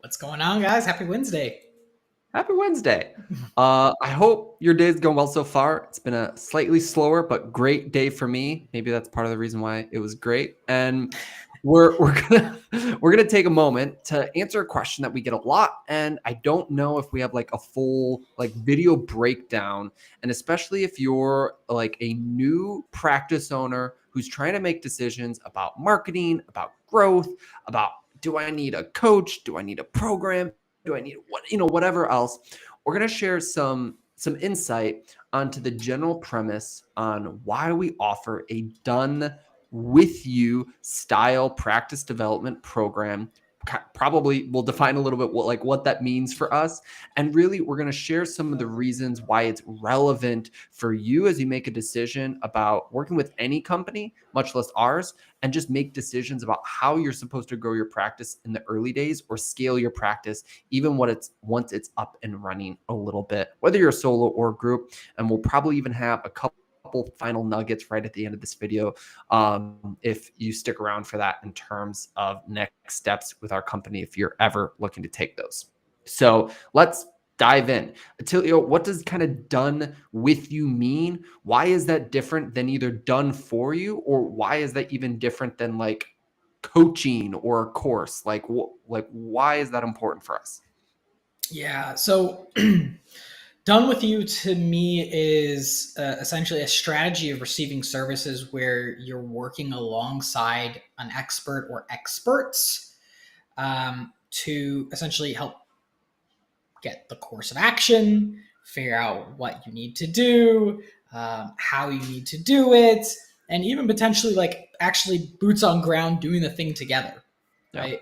What's going on, guys? Happy Wednesday. Happy Wednesday. I hope your day's going well so far. It's been a slightly slower but great day for me. Maybe that's part of the reason why it was great. And we're gonna we're gonna take a moment to answer a question that we get a lot. And I don't know if we have like a full like video breakdown. And especially if you're like a new practice owner who's trying to make decisions about marketing, about growth, about do I need a coach? Do I need a program? Do I need whatever else? We're going to share some insight onto the general premise on why we offer a done with you style practice development program. Probably we'll define a little bit what that means for us, and really we're going to share some of the reasons why it's relevant for you as you make a decision about working with any company, much less ours, and just make decisions about how you're supposed to grow your practice in the early days or scale your practice even once it's up and running a little bit, whether you're a solo or group. And we'll probably even have a couple final nuggets right at the end of this video, if you stick around for that, in terms of next steps with our company if you're ever looking to take those. So let's dive in. Attilio, what does kind of done with you mean? Why is that different than either done for you, or why is that even different than like coaching or a course? Like why is that important for us? Yeah, so done with you to me is essentially a strategy of receiving services where you're working alongside an expert or experts to essentially help get the course of action, figure out what you need to do, how you need to do it, and even potentially like actually boots on ground doing the thing together, Yeah. right?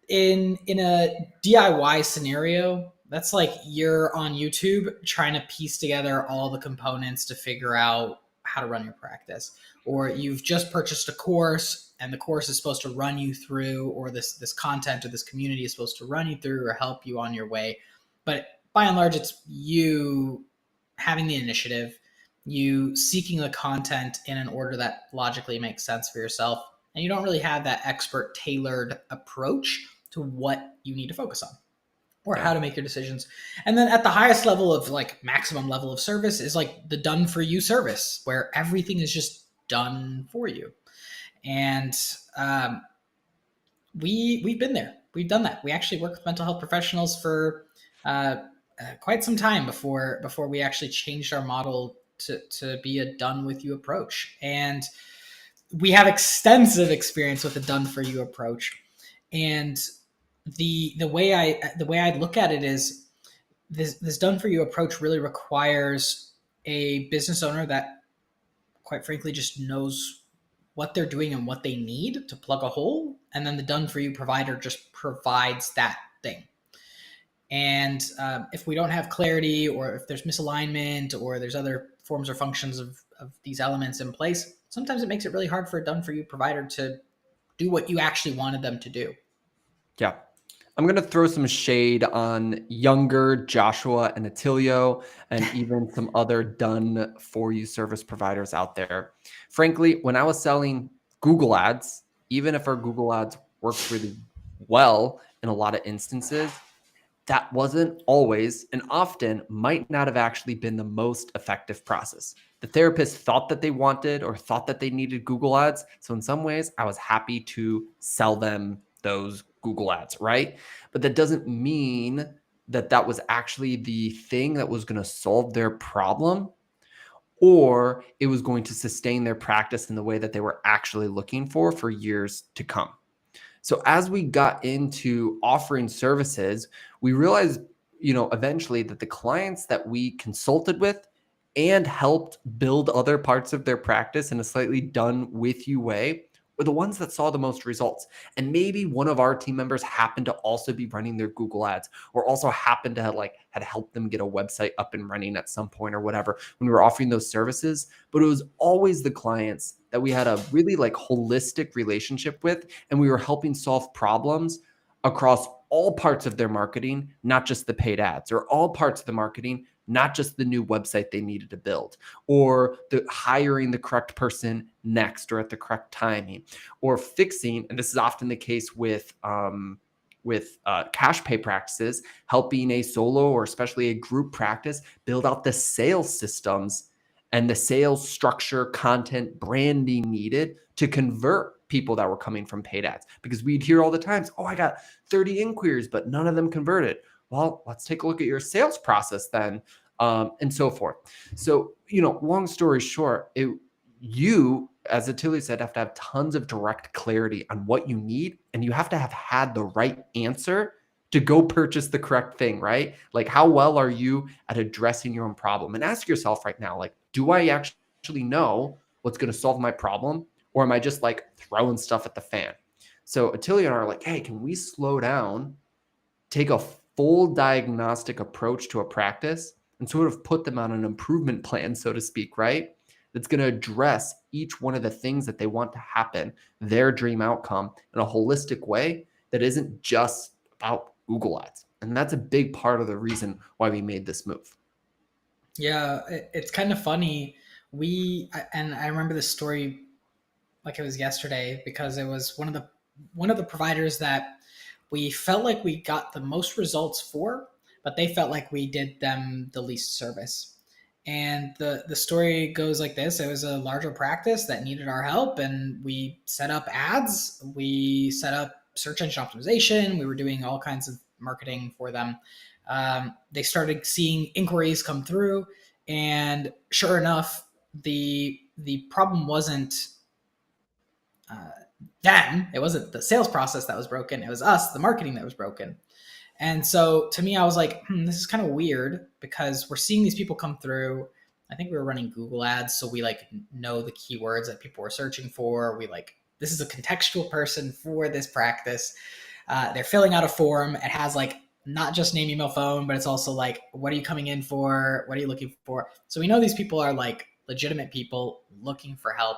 In a DIY scenario, that's like you're on YouTube trying to piece together all the components to figure out how to run your practice, or you've just purchased a course and the course is supposed to run you through, or this content or this community is supposed to run you through or help you on your way. But by and large, it's you having the initiative, you seeking the content in an order that logically makes sense for yourself, and you don't really have that expert tailored approach to what you need to focus on or Yeah. how to make your decisions. And then at the highest level of like maximum level of service is like the done for you service, where everything is just done for you. And um, we've been there. We've done that. We actually work with mental health professionals for quite some time before we actually changed our model to be a done with you approach. And we have extensive experience with a done for you approach. And the way I look at it is this done for you approach really requires a business owner that quite frankly just knows what they're doing and what they need to plug a hole, and then the done for you provider just provides that thing. And if we don't have clarity, or if there's misalignment, or there's other forms or functions of these elements in place, sometimes it makes it really hard for a done for you provider to do what you actually wanted them to do. Yeah. I'm going to throw some shade on younger Joshua and Attilio, and even some other done for you service providers out there. Frankly, when I was selling Google ads, even if our Google ads worked really well in a lot of instances, that wasn't always and often might not have actually been the most effective process. The therapist thought that they wanted or thought that they needed Google ads. So in some ways, I was happy to sell them those Google ads, right? But that doesn't mean that that was actually the thing that was going to solve their problem, or it was going to sustain their practice in the way that they were actually looking for years to come. So as we got into offering services, we realized, eventually that the clients that we consulted with and helped build other parts of their practice in a slightly done with you way were the ones that saw the most results. And maybe one of our team members happened to also be running their Google ads, or also happened to have had helped them get a website up and running at some point or whatever when we were offering those services. But it was always the clients that we had a really like holistic relationship with, and we were helping solve problems across all parts of their marketing, not just the paid ads, or all parts of the marketing, not just the new website they needed to build, or the hiring the correct person next or at the correct timing, or fixing. And this is often the case with with cash pay practices, helping a solo or especially a group practice build out the sales systems and the sales structure, content, branding needed to convert people that were coming from paid ads. Because we'd hear all the times, oh, I got 30 inquiries, but none of them converted. Well, let's take a look at your sales process then, and so forth. So, long story short, you, as Attilio said, have to have tons of direct clarity on what you need, and you have to have had the right answer to go purchase the correct thing, right? Like, how well are you at addressing your own problem? And ask yourself right now, like, do I actually know what's going to solve my problem? Or am I just like throwing stuff at the fan? So Attilio and I are like, hey, can we slow down, take a full diagnostic approach to a practice and sort of put them on an improvement plan, so to speak, right? That's going to address each one of the things that they want to happen, their dream outcome, in a holistic way that isn't just about Google Ads. And that's a big part of the reason why we made this move. Yeah, it's kind of funny. And I remember this story like it was yesterday because it was one of the providers that we felt like we got the most results for, but they felt like we did them the least service. And the story goes like this: it was a larger practice that needed our help, and we set up ads, we set up search engine optimization, we were doing all kinds of marketing for them. They started seeing inquiries come through, and sure enough, the problem wasn't uh, them. It wasn't the sales process that was broken. It was us, the marketing that was broken. And so to me, I was like, this is kind of weird because we're seeing these people come through. I think we were running Google ads, so we like know the keywords that people were searching for. We like, this is a contextual person for this practice. They're filling out a form. It has like not just name, email, phone, but it's also like, what are you coming in for? What are you looking for? So we know these people are like legitimate people looking for help.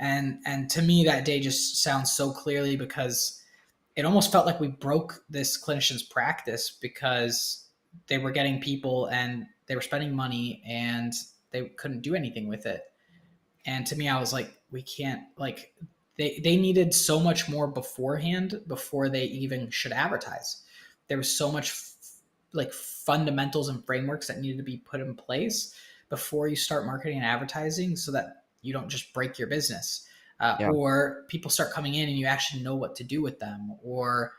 And to me, that day just sounds so clearly because it almost felt like we broke this clinician's practice because they were getting people and they were spending money and they couldn't do anything with it. And to me, I was like, we can't, like, they needed so much more beforehand before they even should advertise. There was so much like fundamentals and frameworks that needed to be put in place before you start marketing and advertising so that you don't just break your business. Yeah. Or people start coming in and you actually know what to do with them, or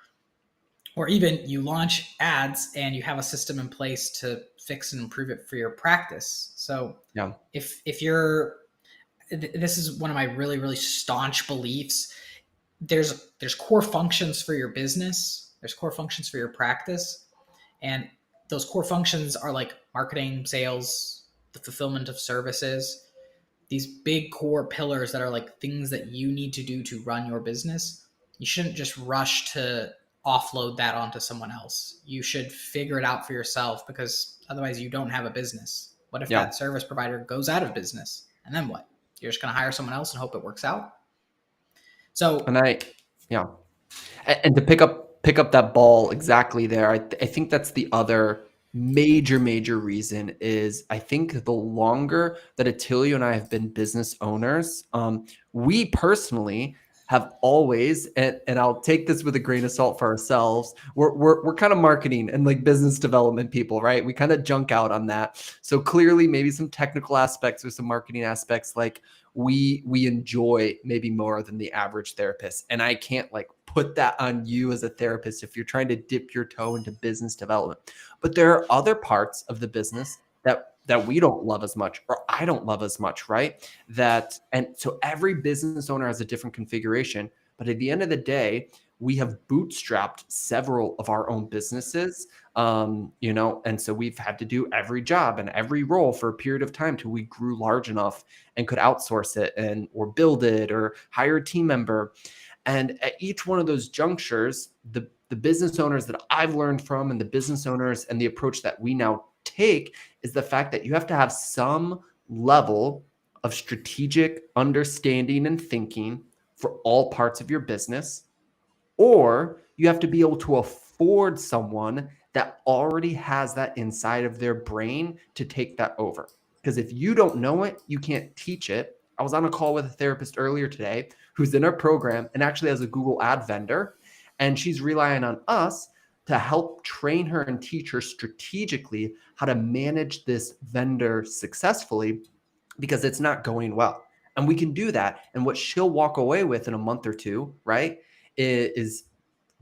even you launch ads and you have a system in place to fix and improve it for your practice. So Yeah. if you're, this is one of my really really staunch beliefs. There's core functions for your business, there's core functions for your practice, and those core functions are like marketing, sales, the fulfillment of services, these big core pillars that are like things that you need to do to run your business. You shouldn't just rush to offload that onto someone else. You should figure it out for yourself because otherwise you don't have a business. What if Yeah. that service provider goes out of business? And then what? You're just going to hire someone else and hope it works out? So, And yeah. And to pick up that ball exactly there, I think that's the other major reason is I think the longer that Attilio and I have been business owners, we personally have always, and I'll take this with a grain of salt for ourselves, we're kind of marketing and like business development people, right? We kind of junk out on that. So clearly maybe some technical aspects or some marketing aspects like we enjoy maybe more than the average therapist. And I can't like put that on you as a therapist if you're trying to dip your toe into business development. But there are other parts of the business that we don't love as much, or I don't love as much, right? And so every business owner has a different configuration, but at the end of the day, we have bootstrapped several of our own businesses, and so we've had to do every job and every role for a period of time till we grew large enough and could outsource it or build it or hire a team member. And at each one of those junctures, the business owners that I've learned from and the business owners and the approach that we now take is the fact that you have to have some level of strategic understanding and thinking for all parts of your business, or you have to be able to afford someone that already has that inside of their brain to take that over. Because if you don't know it, you can't teach it. I was on a call with a therapist earlier today who's in our program and actually has a Google ad vendor. And she's relying on us to help train her and teach her strategically how to manage this vendor successfully because it's not going well. And we can do that. And what she'll walk away with in a month or two, right, is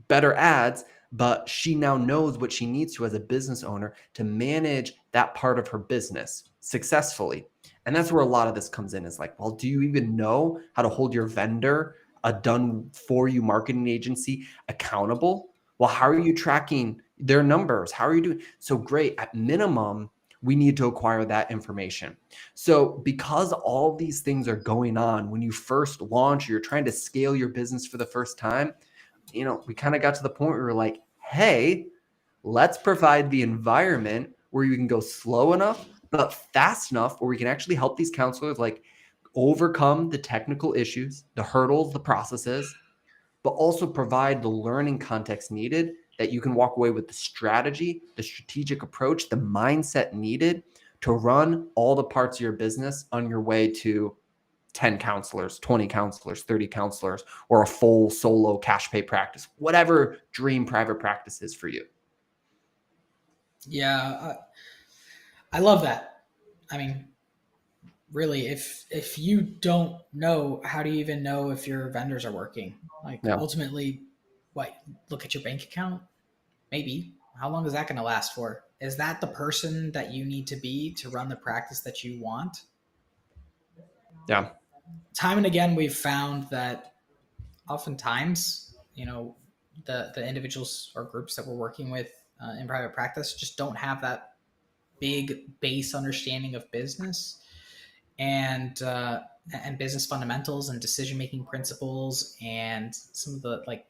better ads, but she now knows what she needs to as a business owner to manage that part of her business successfully. And that's where a lot of this comes in is like, well, do you even know how to hold your vendor, a done for you marketing agency, accountable? Well, how are you tracking their numbers? How are you doing? So great. At minimum, we need to acquire that information. So because all these things are going on when you first launch, you're trying to scale your business for the first time, we kind of got to the point where we're like, hey, let's provide the environment where you can go slow enough, but fast enough where we can actually help these counselors like overcome the technical issues, the hurdles, the processes, but also provide the learning context needed that you can walk away with the strategy, the strategic approach, the mindset needed to run all the parts of your business on your way to 10 counselors, 20 counselors, 30 counselors, or a full solo cash pay practice, whatever dream private practice is for you. Yeah, I love that. I mean, really, if you don't know, how do you even know if your vendors are working? Like Yeah. ultimately, what, look at your bank account? Maybe. How long is that going to last for? Is that the person that you need to be to run the practice that you want? Yeah. Time and again, we've found that oftentimes, the individuals or groups that we're working with in private practice just don't have that big base understanding of business and business fundamentals and decision making principles and some of the like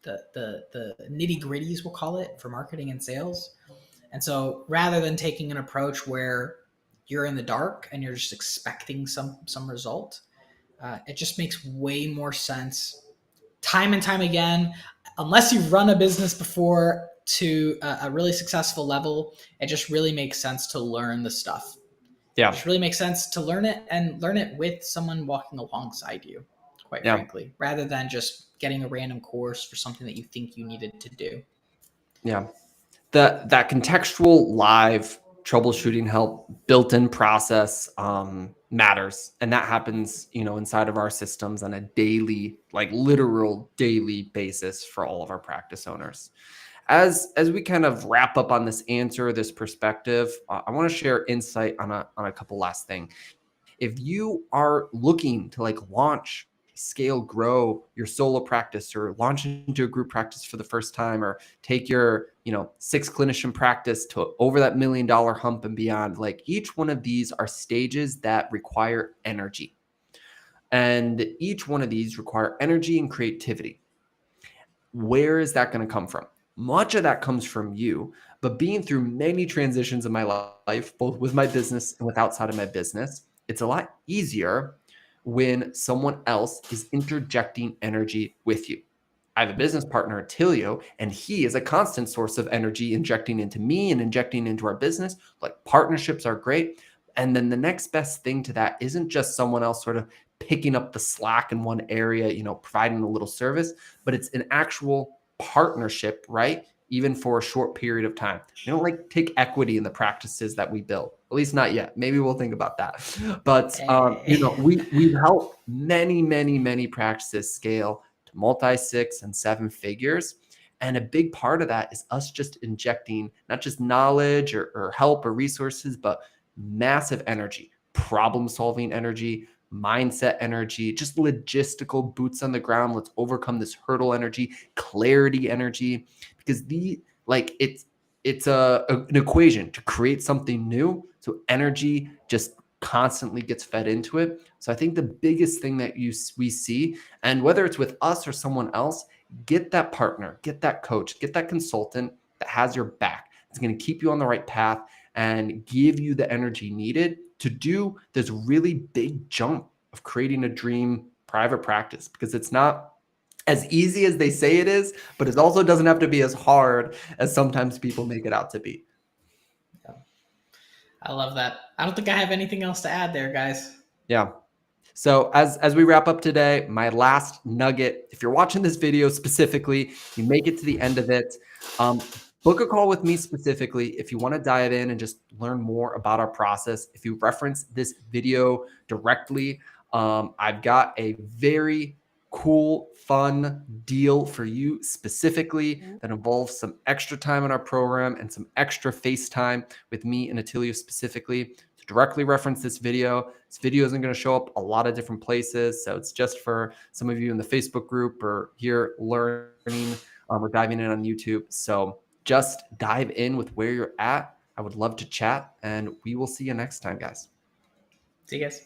the nitty gritties, we'll call it, for marketing and sales. And so rather than taking an approach where you're in the dark and you're just expecting some result, it just makes way more sense time and time again. Unless you've run a business before to a really successful level, it just really makes sense to learn the stuff. It Yeah. just really makes sense to learn it and learn it with someone walking alongside you, quite Yeah. frankly, rather than just getting a random course for something that you think you needed to do. Yeah. That contextual live troubleshooting help built-in process matters, and that happens inside of our systems on a daily, like literal daily basis for all of our practice owners. As we kind of wrap up on this answer, this perspective, I want to share insight on a couple last things. If you are looking to like launch, scale, grow your solo practice, or launch into a group practice for the first time, or take your 6 clinician practice to over that $1 million hump and beyond, like each one of these are stages that require energy, and each one of these require energy and creativity. Where is that going to come from? Much of that comes from you, but being through many transitions in my life, both with my business and with outside of my business, it's a lot easier when someone else is interjecting energy with you. I have a business partner, Attilio, and he is a constant source of energy injecting into me and injecting into our business. Like partnerships are great. And then the next best thing to that isn't just someone else sort of picking up the slack in one area, providing a little service, but it's an actual partnership, right? Even for a short period of time. We don't like take equity in the practices that we build, at least not yet. Maybe we'll think about that. But we've helped many, many, many practices scale to multi 6 and 7 figures. And a big part of that is us just injecting not just knowledge or help or resources, but massive energy, problem solving energy, mindset energy, just logistical boots on the ground. Let's overcome this hurdle energy, clarity energy, because an equation to create something new. So energy just constantly gets fed into it. So I think the biggest thing that we see, and whether it's with us or someone else, get that partner, get that coach, get that consultant that has your back. It's going to keep you on the right path and give you the energy needed to do this really big jump of creating a dream private practice, because it's not as easy as they say it is, but it also doesn't have to be as hard as sometimes people make it out to be. I love that. I don't think I have anything else to add there, guys. Yeah. So as we wrap up today, my last nugget, if you're watching this video specifically, you make it to the end of it, book a call with me specifically if you want to dive in and just learn more about our process. If you reference this video directly, I've got a very cool, fun deal for you specifically that involves some extra time in our program and some extra face time with me and Attilio specifically. To directly reference this video isn't going to show up a lot of different places. So it's just for some of you in the Facebook group or here learning or diving in on YouTube. So just dive in with where you're at. I would love to chat, and we will see you next time, guys. See you guys.